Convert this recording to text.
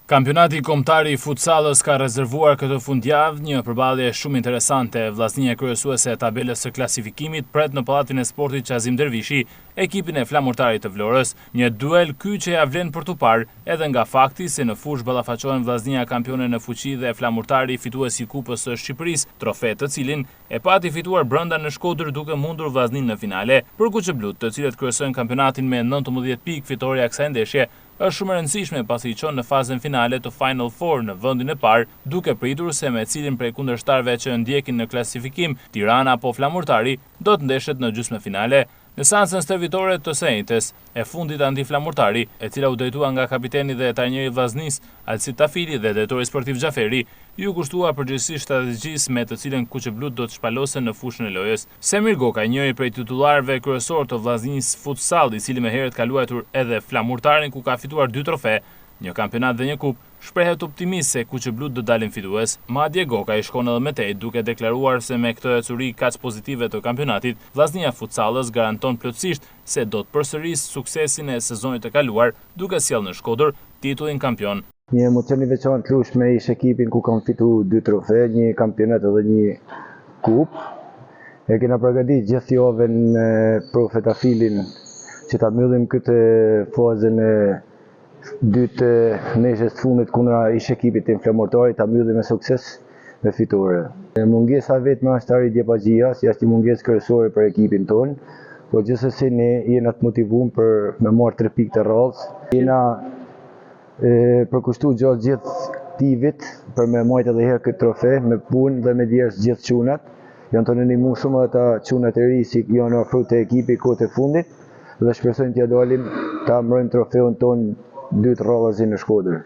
Kampionati kombëtar i futsalës ka rezervuar këtë fundjavë një përballje shumë interesante. Vllaznia kryesuese e tabelës së klasifikimit pret në Pallatin e Sportit Qazim Dervishi ekipin e Flamurtarit të Vlorës, një duel ky që ja vlen për tu parë edhe nga fakti se në fushë ballafaqohen Vllaznia kampione në fuqi dhe Flamurtari fituesi i Kupës së Shqipërisë, trofe të cilin e pati fituar brenda në Shkodër duke mundur Vllaznin në finale. Për kuqeblut, të cilët kryesojnë kampionatin me 19 pikë, fitoria e kësaj ndeshje është shumë e rëndësishme pasi i çon në fazën finale të Final Four në vendin e parë, duke pritur se me cilin prej kundërshtarëve që ndjekin në klasifikim, Tirana apo Flamurtari, do të ndeshet në gjysmëfinale. Në seancën stërvitore të së e fundit anti-Flamurtari, e cila u drejtua nga kapiteni dhe trajneri i Vllaznisë Alcid Tafili dhe drejtori sportiv Xhaferi, ju kushtua përgjegjësisht strategjisë me të cilën kuqeblut do të shpalosen në fushën e lojës. Semir Goka, njëri prej titullarëve kryesor të Vllaznisë futsal, i cili më herët ka luajtur edhe Flamurtarin ku ka fituar 2 trofe, një kampionat dhe një kupë, shprehet optimist se kuqeblut do dalin fitues. Madje Goka i shkon edhe më tej duke deklaruar se me këtë ecuri kaq pozitive të kampionatit, Vllaznia futsalës garanton plotësisht se do të përsërisë suksesin e sezonit të kaluar, duke sjellë në Shkodër titullin kampion. Një emocion i veçantë lush me ish ekipin ku kam fituar 2 trofe, një kampionat edhe një kupë. E kena përgatitur gjithë javën profet Afilin që ta mbyllim këtë fazën e dytë nesës të fundit kundra ish ekipit të Flamurtarit, ta mbyllim me sukses me fitore. Mungesa vetme është arritje Paxhia, si është mungesë kryesore për ekipin ton, por gjithsesi ne jena të motivuar për me marrë 3 pikë të rradhës. Jena përkushtuar gjatë gjithë këtij vit për me marrë edhe herë këtë trofe me punë dhe me djerës gjithë çunat. Janë të ndihmuar shumë ata çunat e ri që janë ofruar te ekipi kohët e fundit dhe shpresojmë t'ia dalim ta mbrojmë trofeun ton 2 rradhësi në Shkodër.